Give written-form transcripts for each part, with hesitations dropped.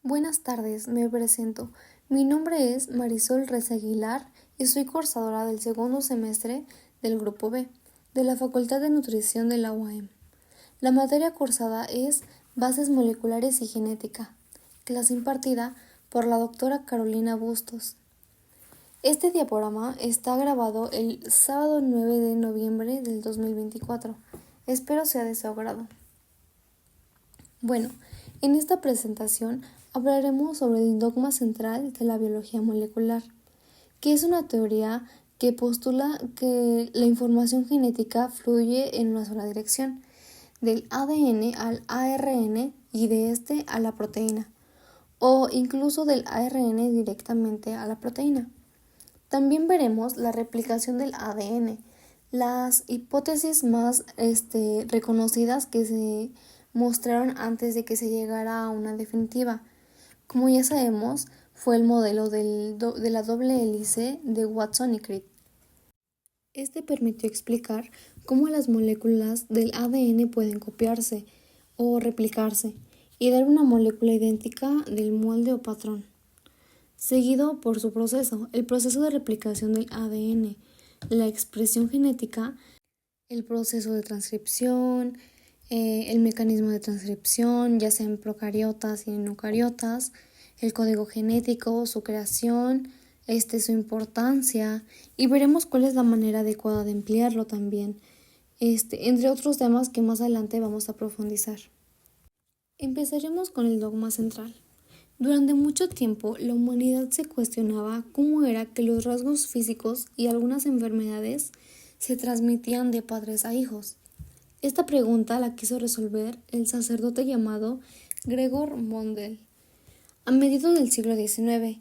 Buenas tardes, me presento. Mi nombre es Marisol Reza Aguilar y soy cursadora del segundo semestre del Grupo B de la Facultad de Nutrición de la UAM. La materia cursada es Bases Moleculares y Genética, clase impartida por la doctora Carolina Bustos. Este diaporama está grabado el sábado 9 de noviembre del 2024. Espero sea de su agrado. Bueno, en esta presentación hablaremos sobre el dogma central de la biología molecular, que es una teoría que postula que la información genética fluye en una sola dirección, del ADN al ARN y de este a la proteína, o incluso del ARN directamente a la proteína. También veremos la replicación del ADN, las hipótesis más reconocidas que se mostraron antes de que se llegara a una definitiva. Como ya sabemos, fue el modelo de la doble hélice de Watson y Crick. Este permitió explicar cómo las moléculas del ADN pueden copiarse o replicarse y dar una molécula idéntica del molde o patrón, seguido por su proceso, el proceso de replicación del ADN, la expresión genética, el proceso de transcripción, el mecanismo de transcripción, ya sea en procariotas y en eucariotas, el código genético, su creación, su importancia, y veremos cuál es la manera adecuada de emplearlo también, entre otros temas que más adelante vamos a profundizar. Empezaremos con el dogma central. Durante mucho tiempo, la humanidad se cuestionaba cómo era que los rasgos físicos y algunas enfermedades se transmitían de padres a hijos. Esta pregunta la quiso resolver el sacerdote llamado Gregor Mendel a mediados del siglo XIX,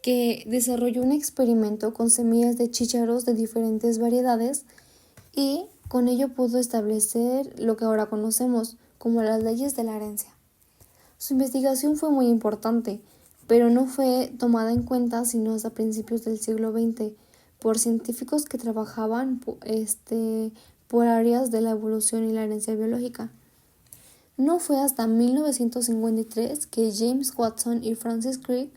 que desarrolló un experimento con semillas de chícharos de diferentes variedades y con ello pudo establecer lo que ahora conocemos como las leyes de la herencia. Su investigación fue muy importante, pero no fue tomada en cuenta sino hasta principios del siglo XX por científicos que trabajaban por áreas de la evolución y la herencia biológica. No fue hasta 1953 que James Watson y Francis Crick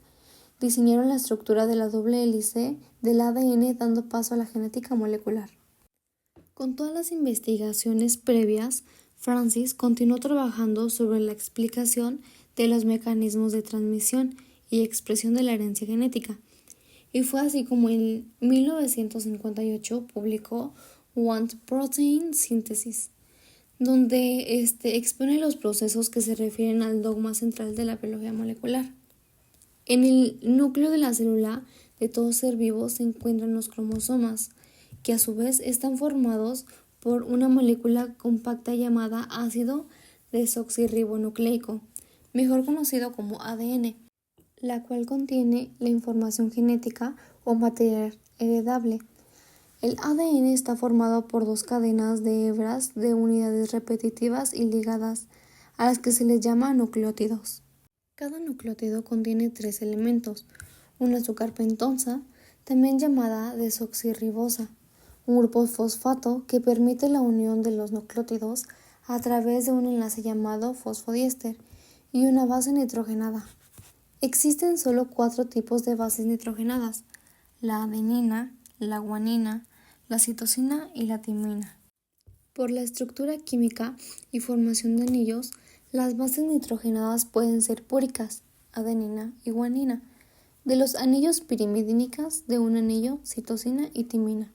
diseñaron la estructura de la doble hélice del ADN, dando paso a la genética molecular. Con todas las investigaciones previas, Francis continuó trabajando sobre la explicación de los mecanismos de transmisión y expresión de la herencia genética, y fue así como en 1958 publicó One Protein Synthesis, donde expone los procesos que se refieren al dogma central de la biología molecular. En el núcleo de la célula de todo ser vivo se encuentran los cromosomas, que a su vez están formados por una molécula compacta llamada ácido desoxirribonucleico, mejor conocido como ADN, la cual contiene la información genética o material heredable. El ADN está formado por dos cadenas de hebras de unidades repetitivas y ligadas, a las que se les llama nucleótidos. Cada nucleótido contiene 3 elementos: una azúcar pentosa, también llamada desoxirribosa, un grupo fosfato que permite la unión de los nucleótidos a través de un enlace llamado fosfodiéster, y una base nitrogenada. Existen solo 4 tipos de bases nitrogenadas: la adenina, la guanina, la citosina y la timina. Por la estructura química y formación de anillos, las bases nitrogenadas pueden ser púricas, adenina y guanina, de los anillos pirimidínicas de un anillo, citosina y timina.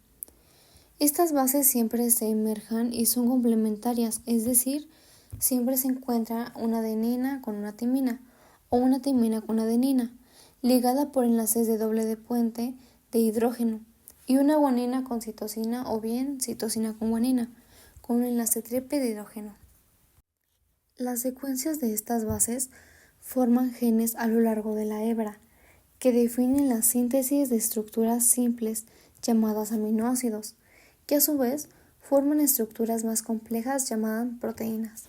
Estas bases siempre se emerjan y son complementarias, es decir, siempre se encuentra una adenina con una timina o una timina con adenina, ligada por enlaces de doble de puente de hidrógeno, y una guanina con citosina o bien citosina con guanina, con un enlace triple de hidrógeno. Las secuencias de estas bases forman genes a lo largo de la hebra, que definen la síntesis de estructuras simples llamadas aminoácidos, que a su vez forman estructuras más complejas llamadas proteínas.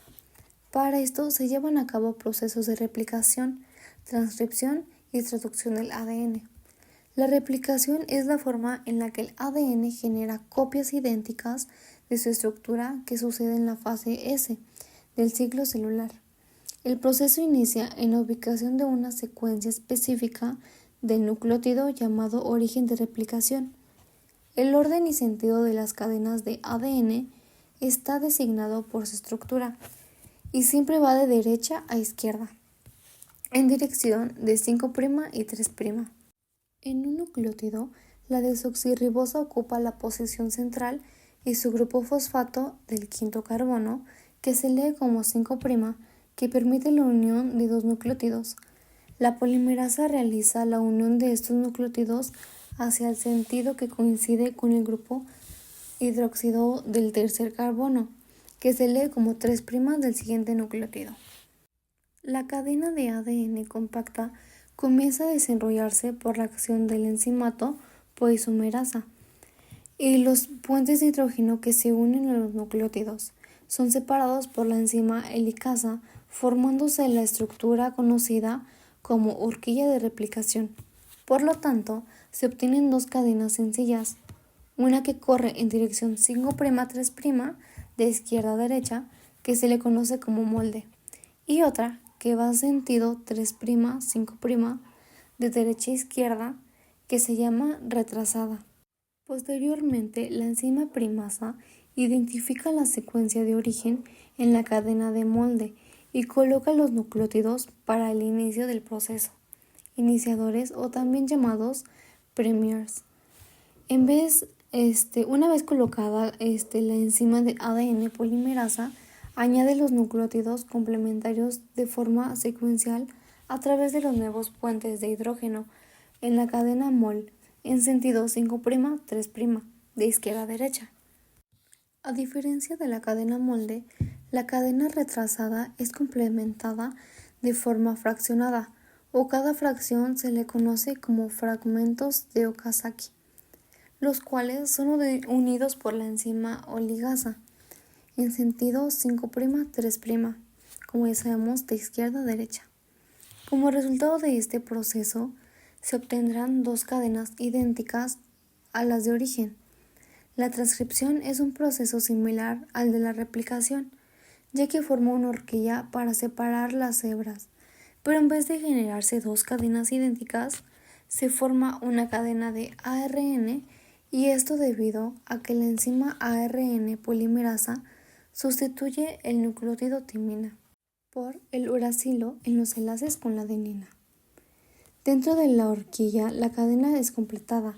Para esto se llevan a cabo procesos de replicación, transcripción y traducción del ADN. La replicación es la forma en la que el ADN genera copias idénticas de su estructura que sucede en la fase S del ciclo celular. El proceso inicia en la ubicación de una secuencia específica del nucleótido llamado origen de replicación. El orden y sentido de las cadenas de ADN está designado por su estructura y siempre va de derecha a izquierda, en dirección de 5' y 3'. En un nucleótido, la desoxirribosa ocupa la posición central y su grupo fosfato del quinto carbono, que se lee como 5', que permite la unión de dos nucleótidos. La polimerasa realiza la unión de estos nucleótidos hacia el sentido que coincide con el grupo hidróxido del tercer carbono, que se lee como 3' del siguiente nucleótido. La cadena de ADN compacta comienza a desarrollarse por la acción del enzimato poisomerasa y los puentes de hidrógeno que se unen a los nucleótidos son separados por la enzima helicasa, formándose la estructura conocida como horquilla de replicación. Por lo tanto, se obtienen dos cadenas sencillas, una que corre en dirección 5', 3' de izquierda a derecha, que se le conoce como molde, y otra que va sentido 3', 5' de derecha a izquierda, que se llama retrasada. Posteriormente, la enzima primasa identifica la secuencia de origen en la cadena de molde y coloca los nucleótidos para el inicio del proceso, iniciadores o también llamados primers. Una vez colocada la enzima de ADN polimerasa, añade los nucleótidos complementarios de forma secuencial a través de los nuevos puentes de hidrógeno en la cadena mol en sentido 5', 3' de izquierda a derecha. A diferencia de la cadena molde, la cadena retrasada es complementada de forma fraccionada, o cada fracción se le conoce como fragmentos de Okazaki, los cuales son unidos por la enzima oligasa en sentido 5', 3', como ya sabemos, de izquierda a derecha. Como resultado de este proceso, se obtendrán dos cadenas idénticas a las de origen. La transcripción es un proceso similar al de la replicación, ya que forma una horquilla para separar las hebras, pero en vez de generarse dos cadenas idénticas, se forma una cadena de ARN, y esto debido a que la enzima ARN polimerasa sustituye el nucleótido timina por el uracilo en los enlaces con la adenina. Dentro de la horquilla, la cadena es completada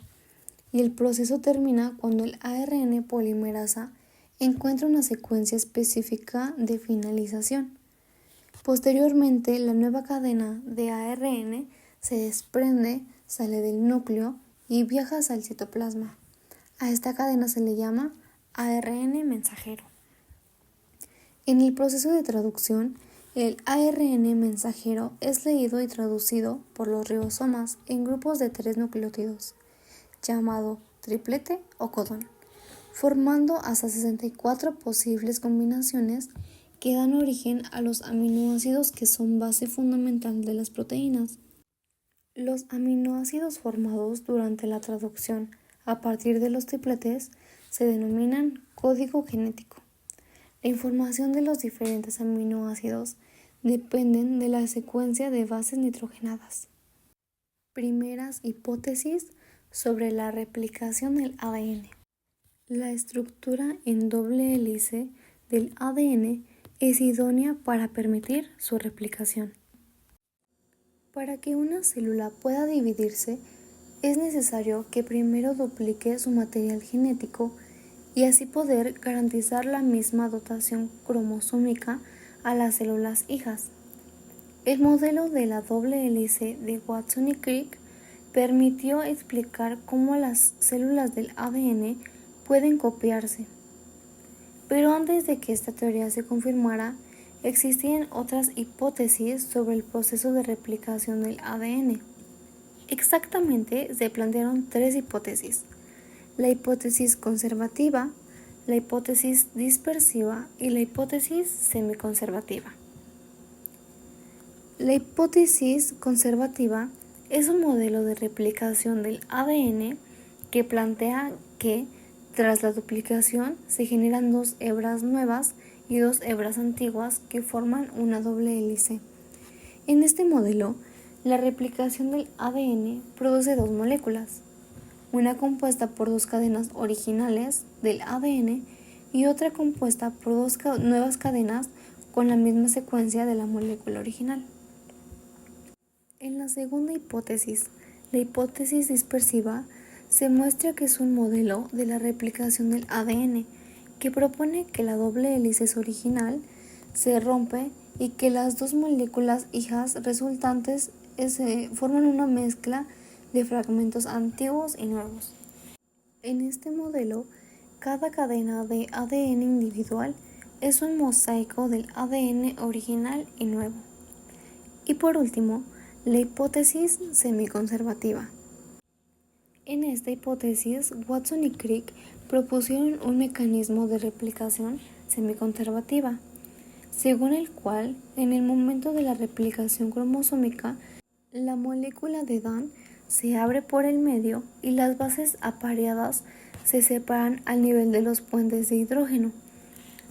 y el proceso termina cuando el ARN polimerasa encuentra una secuencia específica de finalización. Posteriormente, la nueva cadena de ARN se desprende, sale del núcleo y viaja hacia el citoplasma. A esta cadena se le llama ARN mensajero. En el proceso de traducción, el ARN mensajero es leído y traducido por los ribosomas en grupos de 3 nucleótidos, llamado triplete o codón, formando hasta 64 posibles combinaciones que dan origen a los aminoácidos que son base fundamental de las proteínas. Los aminoácidos formados durante la traducción a partir de los tripletes se denominan código genético. La información de los diferentes aminoácidos dependen de la secuencia de bases nitrogenadas. Primeras hipótesis sobre la replicación del ADN. La estructura en doble hélice del ADN es idónea para permitir su replicación. Para que una célula pueda dividirse, es necesario que primero duplique su material genético y así poder garantizar la misma dotación cromosómica a las células hijas. El modelo de la doble hélice de Watson y Crick permitió explicar cómo las células del ADN pueden copiarse. Pero antes de que esta teoría se confirmara, existían otras hipótesis sobre el proceso de replicación del ADN. Exactamente se plantearon 3 hipótesis: la hipótesis conservativa, la hipótesis dispersiva y la hipótesis semiconservativa. La hipótesis conservativa es un modelo de replicación del ADN que plantea que, tras la duplicación, se generan 2 hebras nuevas y dos hebras antiguas que forman una doble hélice. En este modelo, la replicación del ADN produce dos moléculas, una compuesta por dos cadenas originales del ADN y otra compuesta por dos nuevas cadenas con la misma secuencia de la molécula original. En la segunda hipótesis, la hipótesis dispersiva, se muestra que es un modelo de la replicación del ADN que propone que la doble hélice original se rompe y que las dos moléculas hijas resultantes forman una mezcla de fragmentos antiguos y nuevos. En este modelo, cada cadena de ADN individual es un mosaico del ADN original y nuevo. Y por último, la hipótesis semiconservativa. En esta hipótesis, Watson y Crick propusieron un mecanismo de replicación semiconservativa, según el cual, en el momento de la replicación cromosómica, la molécula de Dan se abre por el medio y las bases apareadas se separan al nivel de los puentes de hidrógeno.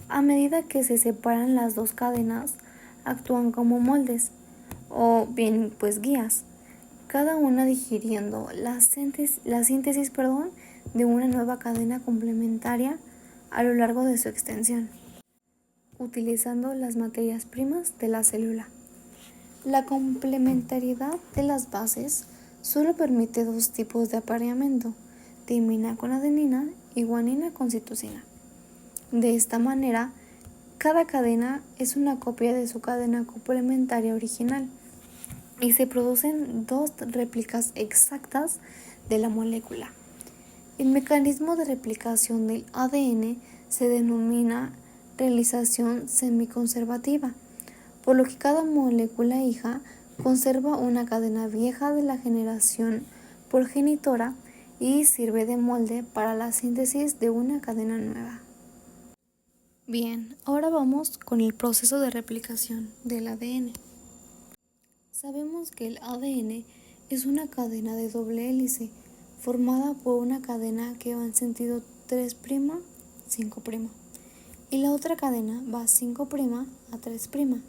A medida que se separan las dos cadenas, actúan como moldes, o bien pues guías, cada una digiriendo la síntesis de una nueva cadena complementaria a lo largo de su extensión, utilizando las materias primas de la célula. La complementariedad de las bases solo permite dos tipos de apareamiento, timina con adenina y guanina con citosina. De esta manera, cada cadena es una copia de su cadena complementaria original y se producen dos réplicas exactas de la molécula. El mecanismo de replicación del ADN se denomina realización semiconservativa, por lo que cada molécula hija conserva una cadena vieja de la generación progenitora y sirve de molde para la síntesis de una cadena nueva. Bien, ahora vamos con el proceso de replicación del ADN. Sabemos que el ADN es una cadena de doble hélice formada por una cadena que va en sentido 3', 5', y la otra cadena va 5' a 3'.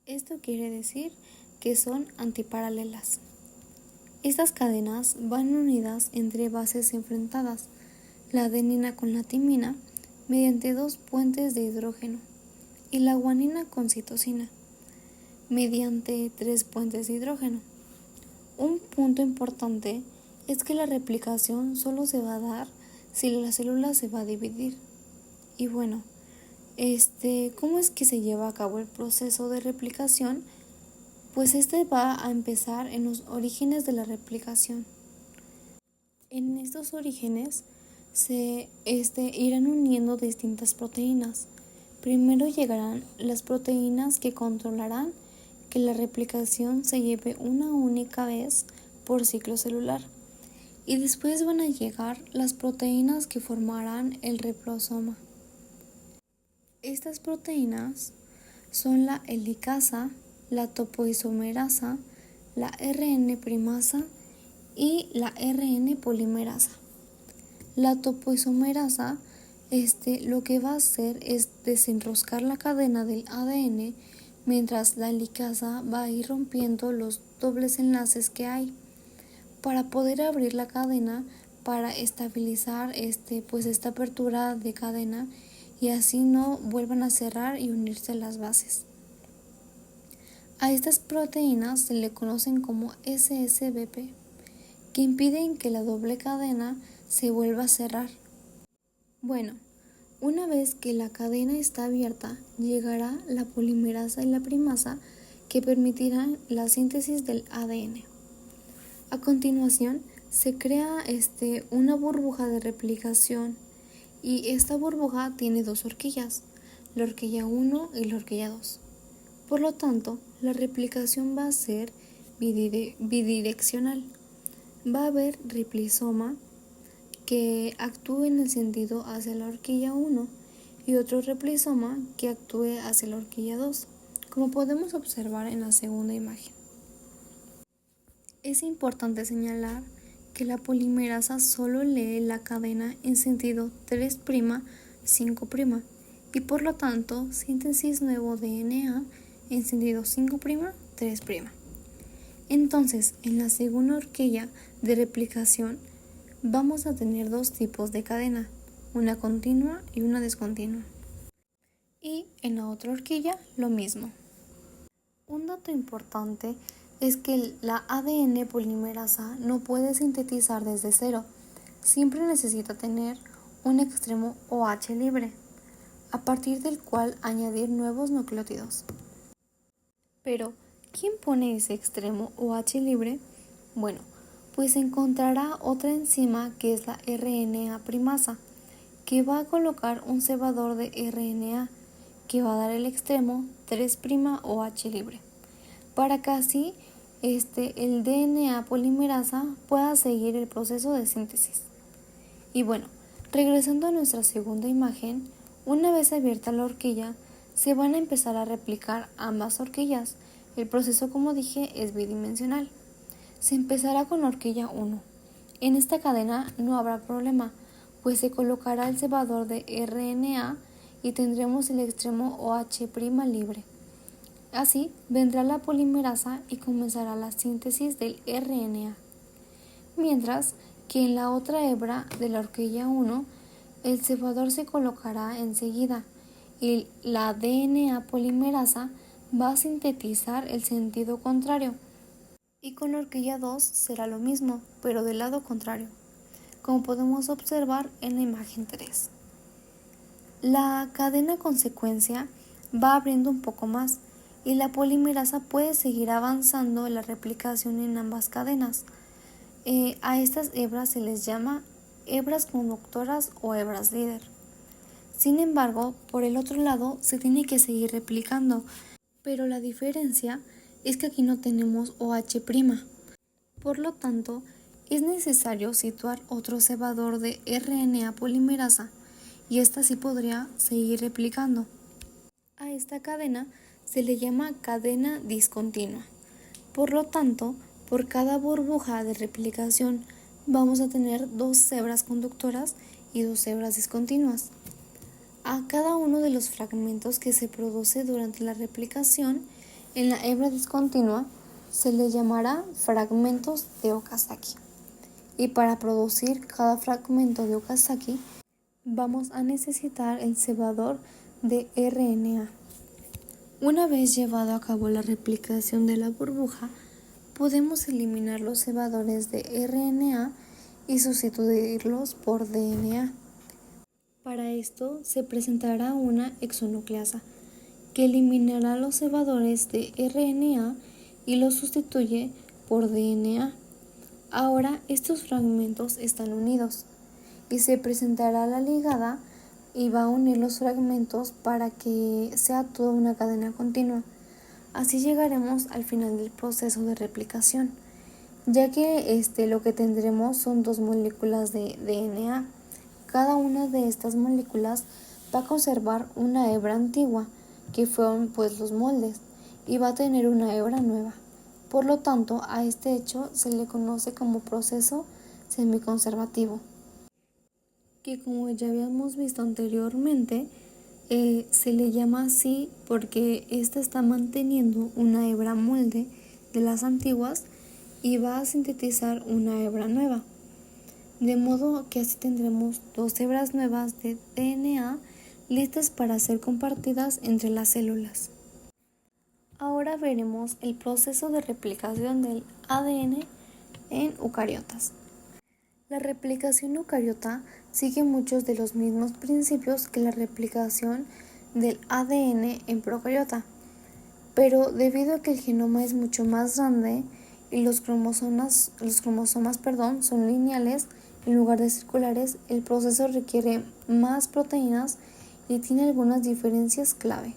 Esto quiere decir que son antiparalelas. Estas cadenas van unidas entre bases enfrentadas, la adenina con la timina, mediante dos puentes de hidrógeno, y la guanina con citosina, mediante 3 puentes de hidrógeno. Un punto importante es que la replicación solo se va a dar si la célula se va a dividir. Y bueno, ¿cómo es que se lleva a cabo el proceso de replicación? Pues va a empezar en los orígenes de la replicación. En estos orígenes se irán uniendo distintas proteínas. Primero llegarán las proteínas que controlarán que la replicación se lleve una única vez por ciclo celular. Y después van a llegar las proteínas que formarán el ribosomo. Estas proteínas son la helicasa, la topoisomerasa, la RN primasa y la RN polimerasa. La topoisomerasa lo que va a hacer es desenroscar la cadena del ADN, mientras la helicasa va a ir rompiendo los dobles enlaces que hay para poder abrir la cadena, para estabilizar esta apertura de cadena y así no vuelvan a cerrar y unirse las bases. A estas proteínas se le conocen como SSBP, que impiden que la doble cadena se vuelva a cerrar. Bueno, una vez que la cadena está abierta, llegará la polimerasa y la primasa que permitirán la síntesis del ADN. A continuación, se crea una burbuja de replicación y esta burbuja tiene dos horquillas, la horquilla 1 y la horquilla 2. Por lo tanto, la replicación va a ser bidireccional. Va a haber replisoma que actúe en el sentido hacia la horquilla 1 y otro replisoma que actúe hacia la horquilla 2, como podemos observar en la segunda imagen. Es importante señalar que la polimerasa solo lee la cadena en sentido 3', 5', y por lo tanto síntesis nuevo DNA en sentido 5', 3'. Entonces, en la segunda horquilla de replicación vamos a tener dos tipos de cadena, una continua y una discontinua. Y en la otra horquilla lo mismo. Un dato importante es que la ADN polimerasa no puede sintetizar desde cero, siempre necesita tener un extremo OH libre, a partir del cual añadir nuevos nucleótidos. Pero, ¿quién pone ese extremo OH libre? Bueno, pues encontrará otra enzima que es la RNA primasa, que va a colocar un cebador de RNA, que va a dar el extremo 3' OH libre, para que así el DNA polimerasa pueda seguir el proceso de síntesis. Y bueno, regresando a nuestra segunda imagen, una vez abierta la horquilla, se van a empezar a replicar ambas horquillas. El proceso, como dije, es bidimensional. Se empezará con la horquilla 1. En esta cadena no habrá problema, pues se colocará el cebador de RNA y tendremos el extremo OH' libre. Así vendrá la polimerasa y comenzará la síntesis del RNA. Mientras que en la otra hebra de la horquilla 1, el cebador se colocará enseguida y la DNA polimerasa va a sintetizar el sentido contrario. Y con la horquilla 2 será lo mismo, pero del lado contrario, como podemos observar en la imagen 3. La cadena consecuencia va abriendo un poco más y la polimerasa puede seguir avanzando la replicación en ambas cadenas. A estas hebras se les llama hebras conductoras o hebras líder. Sin embargo, por el otro lado se tiene que seguir replicando, pero la diferencia es que aquí no tenemos OH'. Por lo tanto, es necesario situar otro cebador de RNA polimerasa y esta sí podría seguir replicando. A esta cadena se le llama cadena discontinua. Por lo tanto, por cada burbuja de replicación vamos a tener dos hebras conductoras y dos hebras discontinuas. A cada uno de los fragmentos que se produce durante la replicación en la hebra discontinua se le llamará fragmentos de Okazaki. Y para producir cada fragmento de Okazaki vamos a necesitar el cebador de RNA. Una vez llevado a cabo la replicación de la burbuja, podemos eliminar los cebadores de RNA y sustituirlos por DNA. Para esto se presentará una exonucleasa que eliminará los cebadores de RNA y los sustituye por DNA. Ahora estos fragmentos están unidos y se presentará la ligada y va a unir los fragmentos para que sea toda una cadena continua. Así llegaremos al final del proceso de replicación, ya que lo que tendremos son dos moléculas de DNA. Cada una de estas moléculas va a conservar una hebra antigua, que fueron pues los moldes, y va a tener una hebra nueva. Por lo tanto, a este hecho se le conoce como proceso semiconservativo, que como ya habíamos visto anteriormente, se le llama así porque ésta está manteniendo una hebra molde de las antiguas y va a sintetizar una hebra nueva. De modo que así tendremos dos hebras nuevas de DNA listas para ser compartidas entre las células. Ahora veremos el proceso de replicación del ADN en eucariotas. La replicación eucariota sigue muchos de los mismos principios que la replicación del ADN en procariota, pero debido a que el genoma es mucho más grande y los cromosomas son lineales en lugar de circulares, el proceso requiere más proteínas y tiene algunas diferencias clave.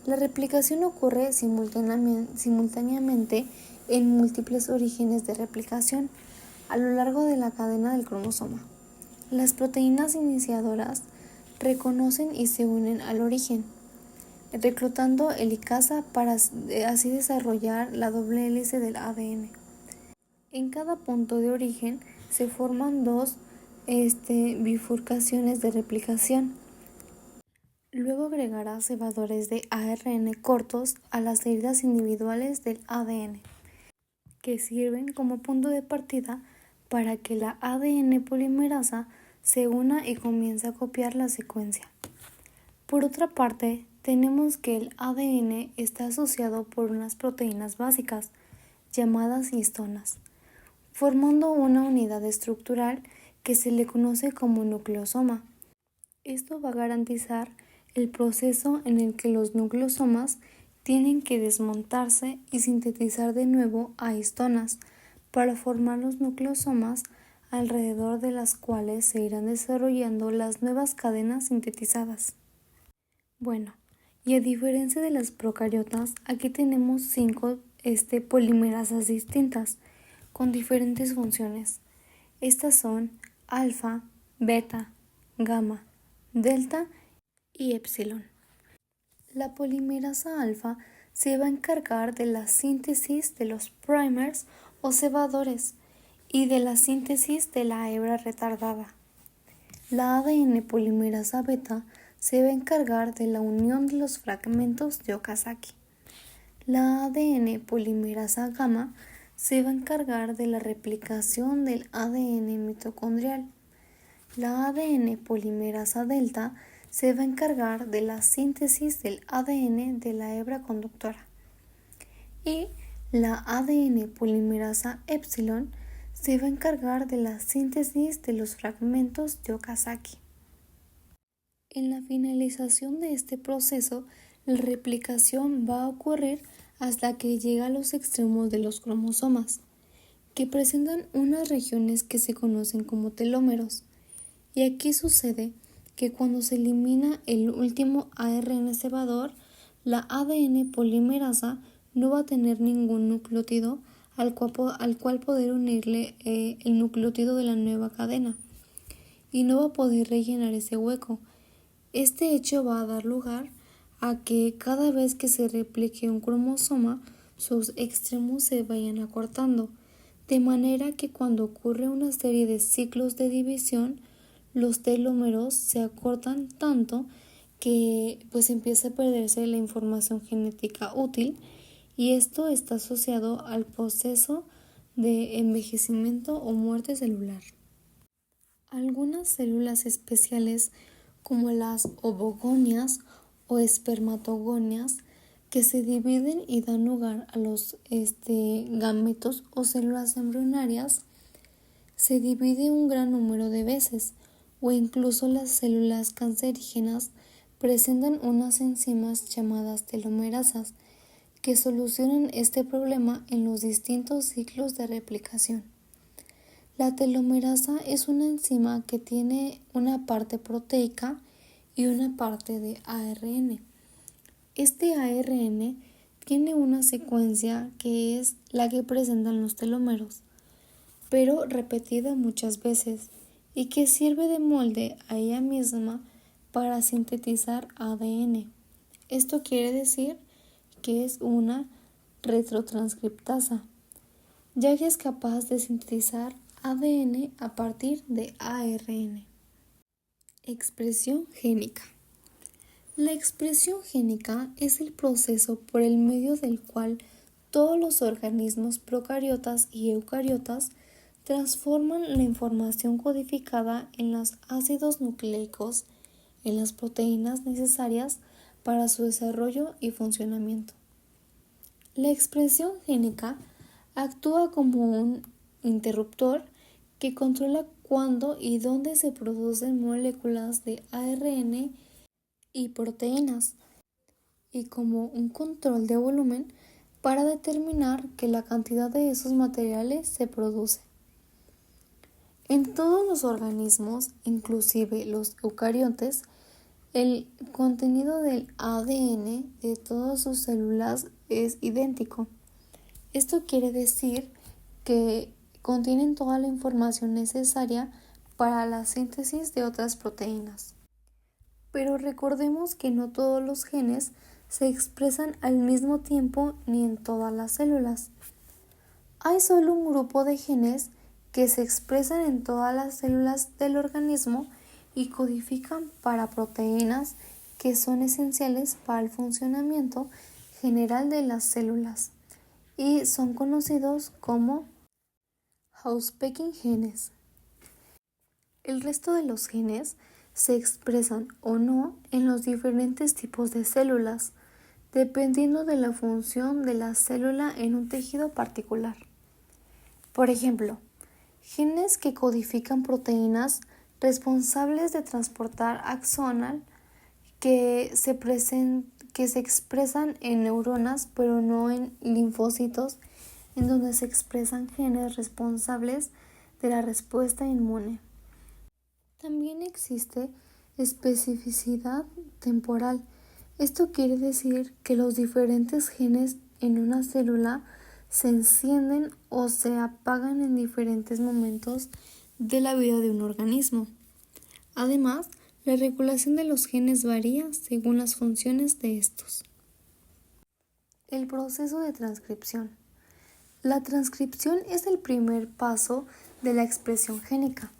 La replicación ocurre simultáneamente en múltiples orígenes de replicación a lo largo de la cadena del cromosoma. Las proteínas iniciadoras reconocen y se unen al origen, reclutando helicasa para así desarrollar la doble hélice del ADN. En cada punto de origen se forman dos bifurcaciones de replicación. Luego agregará cebadores de ARN cortos a las heridas individuales del ADN, que sirven como punto de partida para que la ADN polimerasa se una y comience a copiar la secuencia. Por otra parte, tenemos que el ADN está asociado por unas proteínas básicas, llamadas histonas, formando una unidad estructural que se le conoce como nucleosoma. Esto va a garantizar el proceso en el que los nucleosomas tienen que desmontarse y sintetizar de nuevo a histonas para formar los nucleosomas alrededor de las cuales se irán desarrollando las nuevas cadenas sintetizadas. Bueno, y a diferencia de las procariotas, aquí tenemos 5 polimerasas distintas con diferentes funciones. Estas son alfa, beta, gamma, delta y epsilon. La polimerasa alfa se va a encargar de la síntesis de los primers o cebadores y de la síntesis de la hebra retardada. La ADN polimerasa beta se va a encargar de la unión de los fragmentos de Okazaki. La ADN polimerasa gamma se va a encargar de la replicación del ADN mitocondrial. La ADN polimerasa delta se va a encargar de la síntesis del ADN de la hebra conductora. Y la ADN polimerasa epsilon se va a encargar de la síntesis de los fragmentos de Okazaki. En la finalización de este proceso, la replicación va a ocurrir hasta que llega a los extremos de los cromosomas, que presentan unas regiones que se conocen como telómeros. Y aquí sucede que cuando se elimina el último ARN cebador, la ADN polimerasa no va a tener ningún nucleótido al cual poder unirle el nucleótido de la nueva cadena, y no va a poder rellenar ese hueco. Este hecho va a dar lugar a que cada vez que se replique un cromosoma, sus extremos se vayan acortando, de manera que cuando ocurre una serie de ciclos de división, los telómeros se acortan tanto que pues empieza a perderse la información genética útil, y esto está asociado al proceso de envejecimiento o muerte celular. Algunas células especiales, como las ovogonias o espermatogonias, que se dividen y dan lugar a los gametos o células embrionarias, se divide un gran número de veces, o incluso las células cancerígenas presentan unas enzimas llamadas telomerasas que solucionan este problema en los distintos ciclos de replicación. La telomerasa es una enzima que tiene una parte proteica y una parte de ARN. Este ARN tiene una secuencia que es la que presentan los telómeros, pero repetida muchas veces, y que sirve de molde a ella misma para sintetizar ADN. Esto quiere decir que es una retrotranscriptasa, ya que es capaz de sintetizar ADN a partir de ARN. Expresión génica. La expresión génica es el proceso por el medio del cual todos los organismos procariotas y eucariotas transforman la información codificada en los ácidos nucleicos en las proteínas necesarias para su desarrollo y funcionamiento. La expresión génica actúa como un interruptor que controla cuándo y dónde se producen moléculas de ARN y proteínas, y como un control de volumen para determinar que la cantidad de esos materiales se produce. En todos los organismos, inclusive los eucariotes, el contenido del ADN de todas sus células es idéntico. Esto quiere decir que contienen toda la información necesaria para la síntesis de otras proteínas. Pero recordemos que no todos los genes se expresan al mismo tiempo ni en todas las células. Hay solo un grupo de genes que se expresan en todas las células del organismo y codifican para proteínas que son esenciales para el funcionamiento general de las células y son conocidos como housepecking genes. El resto de los genes se expresan o no en los diferentes tipos de células, dependiendo de la función de la célula en un tejido particular. Por ejemplo, genes que codifican proteínas responsables de transportar axonal que se expresan en neuronas pero no en linfocitos, en donde se expresan genes responsables de la respuesta inmune. También existe especificidad temporal. Esto quiere decir que los diferentes genes en una célula se encienden o se apagan en diferentes momentos de la vida de un organismo. Además, la regulación de los genes varía según las funciones de estos. El proceso de transcripción. La transcripción es el primer paso de la expresión génica,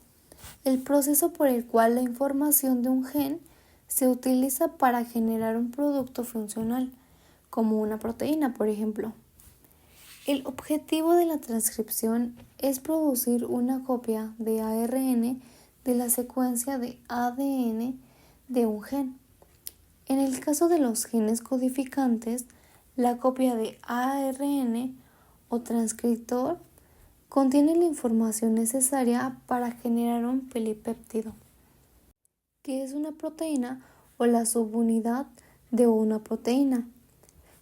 el proceso por el cual la información de un gen se utiliza para generar un producto funcional, como una proteína, por ejemplo. El objetivo de la transcripción es producir una copia de ARN de la secuencia de ADN de un gen. En el caso de los genes codificantes, la copia de ARN o transcriptor contiene la información necesaria para generar un polipéptido, que es una proteína o la subunidad de una proteína.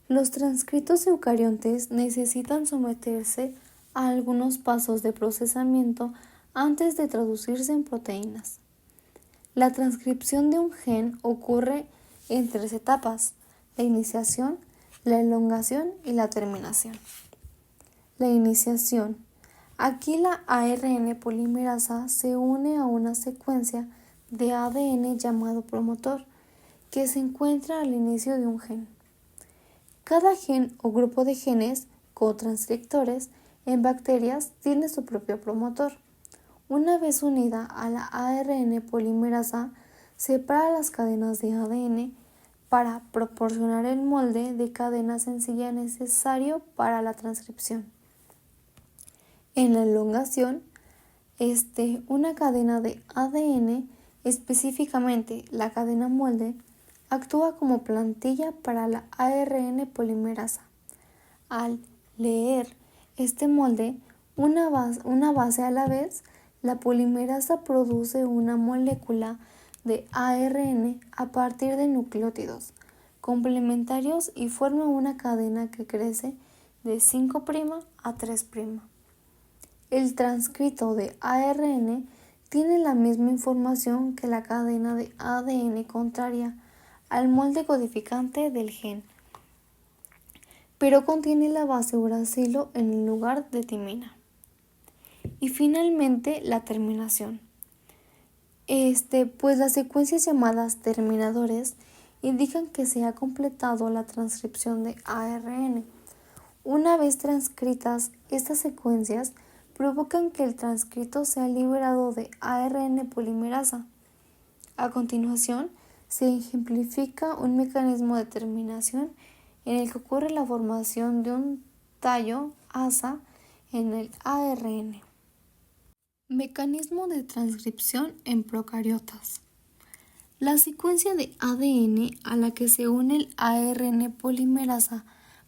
Los transcritos eucariontes necesitan someterse a algunos pasos de procesamiento antes de traducirse en proteínas. La transcripción de un gen ocurre en 3 etapas: la iniciación, la elongación y la terminación. La iniciación. Aquí la ARN polimerasa se une a una secuencia de ADN llamado promotor, que se encuentra al inicio de un gen. Cada gen o grupo de genes cotranscriptores en bacterias tiene su propio promotor. Una vez unida a la ARN polimerasa, separa las cadenas de ADN para proporcionar el molde de cadena sencilla necesario para la transcripción. En la elongación, una cadena de ADN, específicamente la cadena molde, actúa como plantilla para la ARN polimerasa. Al leer este molde, una base a la vez, la polimerasa produce una molécula de ARN a partir de nucleótidos complementarios y forma una cadena que crece de 5' a 3'. El transcrito de ARN tiene la misma información que la cadena de ADN contraria al molde codificante del gen, pero contiene la base uracilo en el lugar de timina. Y finalmente la terminación. Pues las secuencias llamadas terminadores indican que se ha completado la transcripción de ARN. Una vez transcritas, estas secuencias provocan que el transcrito sea liberado de ARN polimerasa. A continuación, se ejemplifica un mecanismo de terminación en el que ocurre la formación de un tallo asa en el ARN. Mecanismo de transcripción en procariotas. La secuencia de ADN a la que se une el ARN polimerasa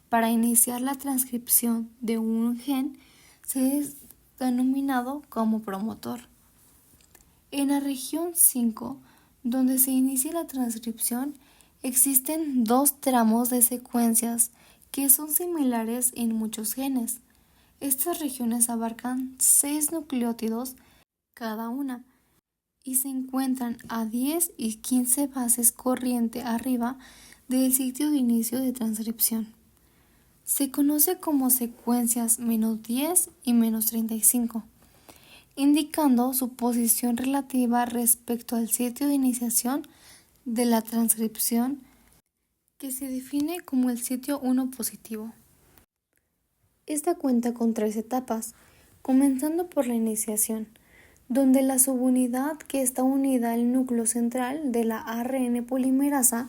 para iniciar la transcripción de un gen se es denominado como promotor. En la región 5, donde se inicia la transcripción, existen 2 tramos de secuencias que son similares en muchos genes. Estas regiones abarcan 6 nucleótidos cada una y se encuentran a 10 y 15 bases corriente arriba del sitio de inicio de transcripción. Se conoce como secuencias -10 y -35, indicando su posición relativa respecto al sitio de iniciación de la transcripción, que se define como el sitio 1 positivo. Esta cuenta con 3 etapas, comenzando por la iniciación, donde la subunidad que está unida al núcleo central de la ARN polimerasa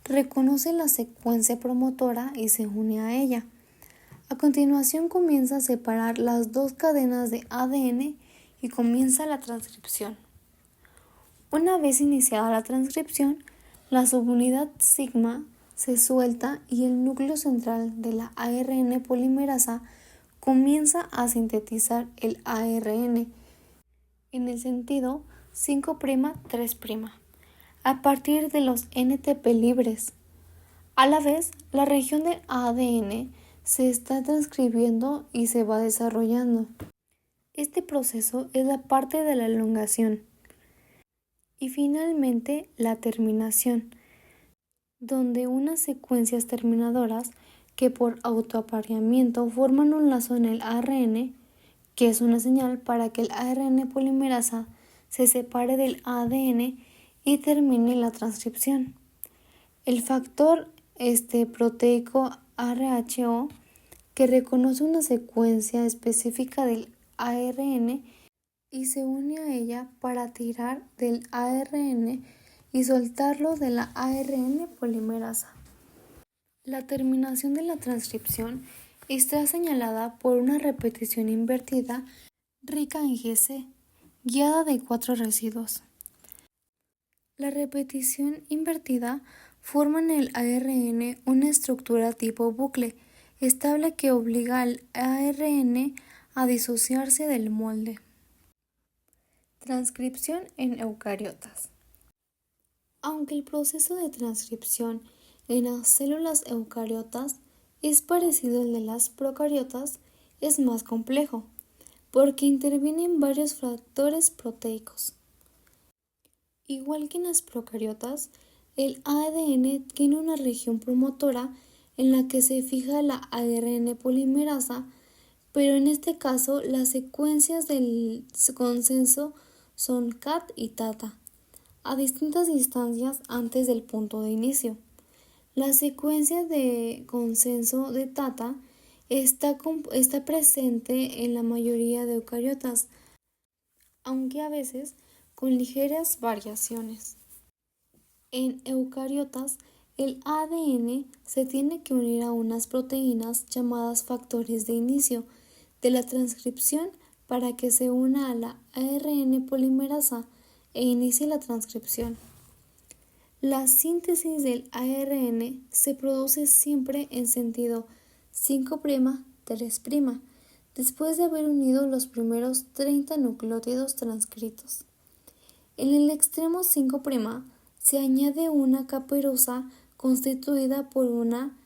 reconoce la secuencia promotora y se une a ella. A continuación comienza a separar las dos cadenas de ADN y comienza la transcripción. Una vez iniciada la transcripción, la subunidad sigma se suelta y el núcleo central de la ARN polimerasa comienza a sintetizar el ARN en el sentido 5'-3', a partir de los NTP libres. A la vez, la región del ADN se está transcribiendo y se va desarrollando. Este proceso es la parte de la elongación. Y finalmente, la terminación, donde unas secuencias terminadoras que por autoapareamiento forman un lazo en el ARN, que es una señal para que el ARN polimerasa se separe del ADN y termine la transcripción. El factor proteico RHO, que reconoce una secuencia específica del ARN y se une a ella para tirar del ARN y soltarlo de la ARN polimerasa. La terminación de la transcripción está señalada por una repetición invertida rica en GC, guiada de 4 residuos. La repetición invertida forma en el ARN una estructura tipo bucle estable que obliga al ARN a disociarse del molde. Transcripción en eucariotas. Aunque el proceso de transcripción en las células eucariotas es parecido al de las procariotas, es más complejo, porque intervienen varios factores proteicos. Igual que en las procariotas, el ADN tiene una región promotora en la que se fija la ARN polimerasa, pero en este caso las secuencias del consenso son CAT y TATA, a distintas distancias antes del punto de inicio. La secuencia de consenso de TATA está presente en la mayoría de eucariotas, aunque a veces con ligeras variaciones. En eucariotas, el ADN se tiene que unir a unas proteínas llamadas factores de inicio de la transcripción para que se una a la ARN polimerasa e inicie la transcripción. La síntesis del ARN se produce siempre en sentido 5'-3', después de haber unido los primeros 30 nucleótidos transcritos. En el extremo 5' se añade una caperuza constituida por una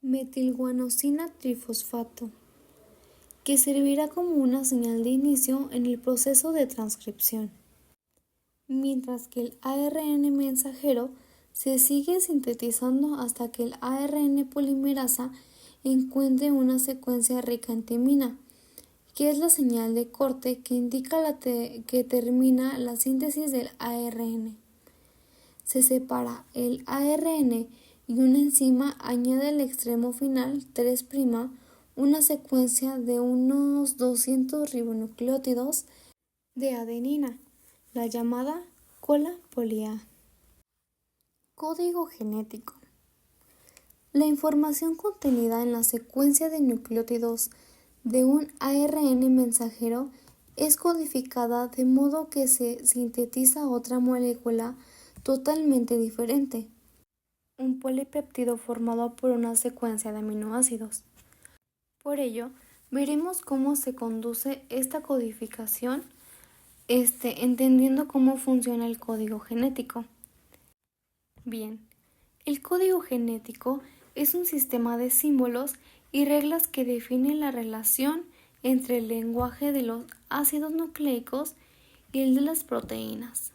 metilguanosina trifosfato, que servirá como una señal de inicio en el proceso de transcripción, mientras que el ARN mensajero se sigue sintetizando hasta que el ARN polimerasa encuentre una secuencia rica en timina, que es la señal de corte que indica que termina la síntesis del ARN. Se separa el ARN y una enzima añade al extremo final 3' una secuencia de unos 200 ribonucleótidos de adenina, la llamada cola poli-A. Código genético. La información contenida en la secuencia de nucleótidos de un ARN mensajero es codificada de modo que se sintetiza otra molécula totalmente diferente, un polipéptido formado por una secuencia de aminoácidos. Por ello, veremos cómo se conduce esta codificación, entendiendo cómo funciona el código genético. Bien, el código genético es un sistema de símbolos y reglas que definen la relación entre el lenguaje de los ácidos nucleicos y el de las proteínas.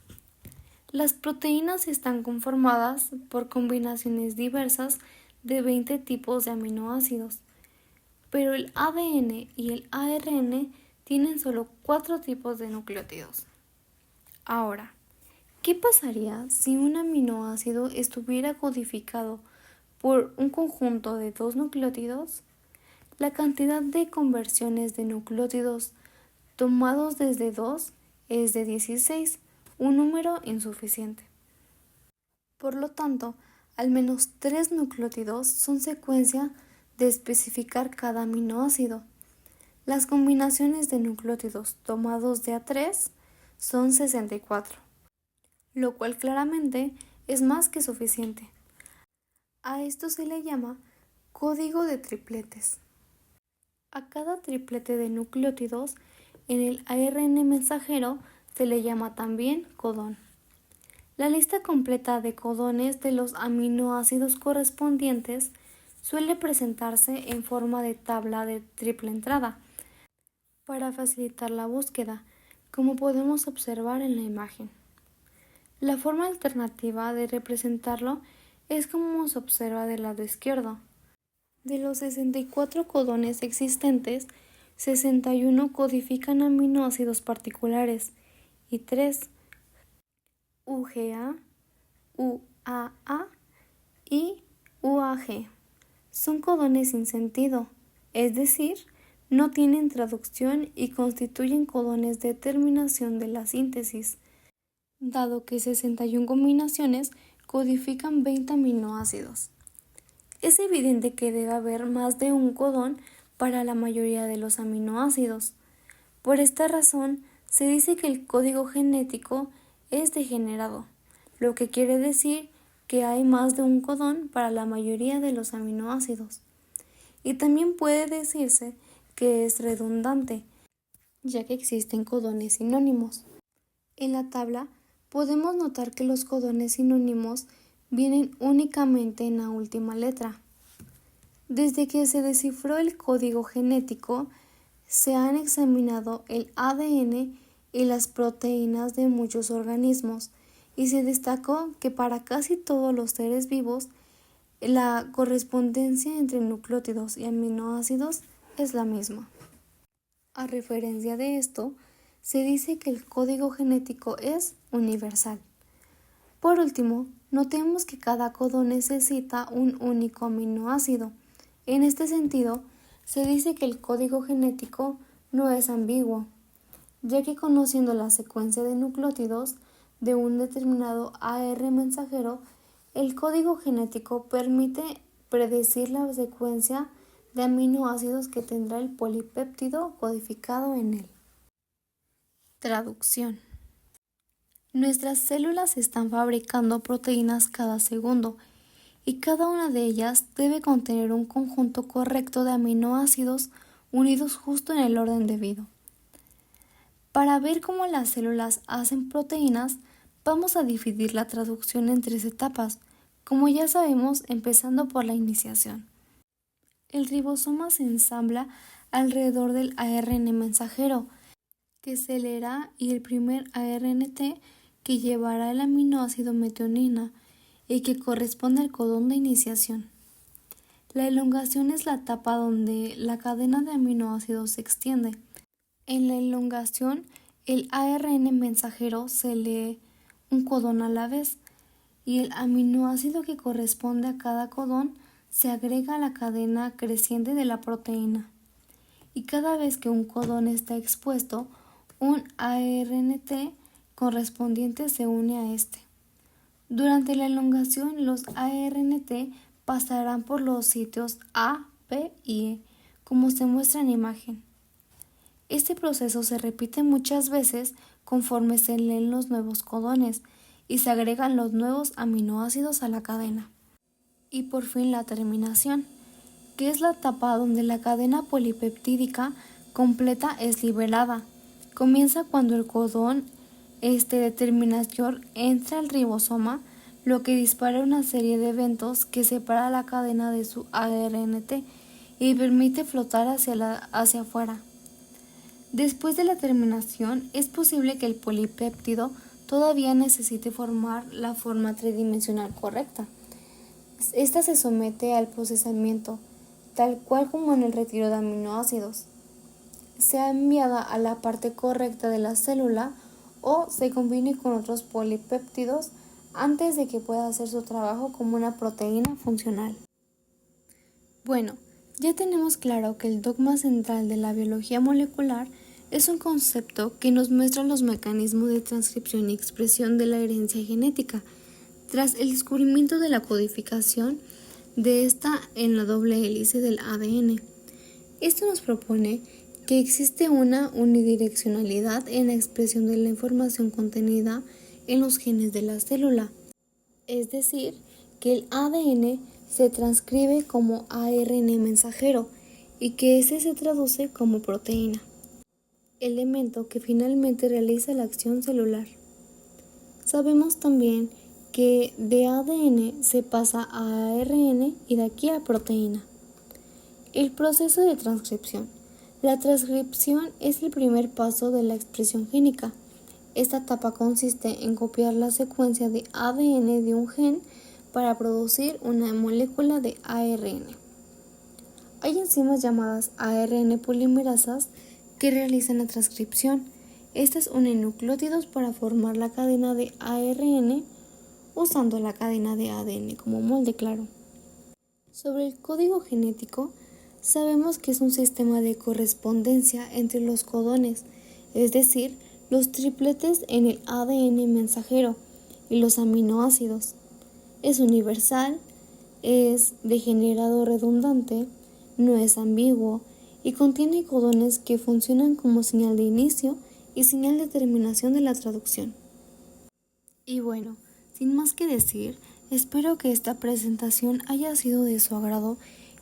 Las proteínas están conformadas por combinaciones diversas de 20 tipos de aminoácidos, pero el ADN y el ARN tienen solo 4 tipos de nucleótidos. Ahora, ¿qué pasaría si un aminoácido estuviera codificado por un conjunto de 2 nucleótidos? La cantidad de conversiones de nucleótidos tomados desde 2 es de 16, un número insuficiente. Por lo tanto, al menos 3 nucleótidos son secuencia de especificar cada aminoácido. Las combinaciones de nucleótidos tomados de A3 son 64, lo cual claramente es más que suficiente. A esto se le llama código de tripletes. A cada triplete de nucleótidos en el ARN mensajero se le llama también codón. La lista completa de codones de los aminoácidos correspondientes suele presentarse en forma de tabla de triple entrada para facilitar la búsqueda, como podemos observar en la imagen. La forma alternativa de representarlo es como se observa del lado izquierdo. De los 64 codones existentes, 61 codifican aminoácidos particulares y 3 UGA, UAA y UAG. Son codones sin sentido, es decir, no tienen traducción y constituyen codones de terminación de la síntesis, dado que 61 combinaciones codifican 20 aminoácidos. Es evidente que debe haber más de un codón para la mayoría de los aminoácidos. Por esta razón, se dice que el código genético es degenerado, lo que quiere decir que hay más de un codón para la mayoría de los aminoácidos. Y también puede decirse que es redundante, ya que existen codones sinónimos. En la tabla podemos notar que los codones sinónimos vienen únicamente en la última letra. Desde que se descifró el código genético, se han examinado el ADN y las proteínas de muchos organismos, y se destacó que para casi todos los seres vivos la correspondencia entre nucleótidos y aminoácidos es la misma. A referencia de esto, se dice que el código genético es universal. Por último, notemos que cada codón necesita un único aminoácido. En este sentido, se dice que el código genético no es ambiguo, ya que conociendo la secuencia de nucleótidos de un determinado AR mensajero, el código genético permite predecir la secuencia de aminoácidos que tendrá el polipéptido codificado en él. Traducción. Nuestras células están fabricando proteínas cada segundo y cada una de ellas debe contener un conjunto correcto de aminoácidos unidos justo en el orden debido. Para ver cómo las células hacen proteínas, vamos a dividir la traducción en 3 etapas, como ya sabemos, empezando por la iniciación. El ribosoma se ensambla alrededor del ARN mensajero, que se leerá, y el primer ARNT que llevará el aminoácido metionina y que corresponde al codón de iniciación. La elongación es la etapa donde la cadena de aminoácidos se extiende. En la elongación, el ARN mensajero se lee un codón a la vez y el aminoácido que corresponde a cada codón se agrega a la cadena creciente de la proteína. Y cada vez que un codón está expuesto, un ARNT correspondiente se une a este. Durante la elongación, los ARNT pasarán por los sitios A, P y E, como se muestra en la imagen. Este proceso se repite muchas veces conforme se leen los nuevos codones y se agregan los nuevos aminoácidos a la cadena. Y por fin la terminación, que es la etapa donde la cadena polipeptídica completa es liberada. Comienza cuando el codón de terminación entra al ribosoma, lo que dispara una serie de eventos que separa la cadena de su ARNT y permite flotar hacia afuera. Después de la terminación, es posible que el polipéptido todavía necesite formar la forma tridimensional correcta. Esta se somete al procesamiento, tal cual como en el retiro de aminoácidos. Sea enviada a la parte correcta de la célula o se combine con otros polipéptidos antes de que pueda hacer su trabajo como una proteína funcional. Bueno, ya tenemos claro que el dogma central de la biología molecular Es un concepto que nos muestra los mecanismos de transcripción y expresión de la herencia genética, tras el descubrimiento de la codificación de esta en la doble hélice del ADN. Esto nos propone que existe una unidireccionalidad en la expresión de la información contenida en los genes de la célula, es decir, que el ADN se transcribe como ARN mensajero y que ese se traduce como proteína, elemento que finalmente realiza la acción celular. Sabemos también que de ADN se pasa a ARN y de aquí a proteína. El proceso de transcripción. La transcripción es el primer paso de la expresión génica. Esta etapa consiste en copiar la secuencia de ADN de un gen para producir una molécula de ARN. Hay enzimas llamadas ARN polimerasas que realizan la transcripción. Estas unen nucleótidos para formar la cadena de ARN usando la cadena de ADN como molde claro. Sobre el código genético, sabemos que es un sistema de correspondencia entre los codones, es decir, los tripletes en el ADN mensajero y los aminoácidos. Es universal, es degenerado redundante, no es ambiguo y contiene codones que funcionan como señal de inicio y señal de terminación de la traducción. Y bueno, sin más que decir, espero que esta presentación haya sido de su agrado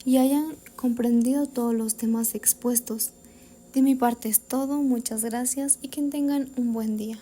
y hayan comprendido todos los temas expuestos. De mi parte es todo, muchas gracias y que tengan un buen día.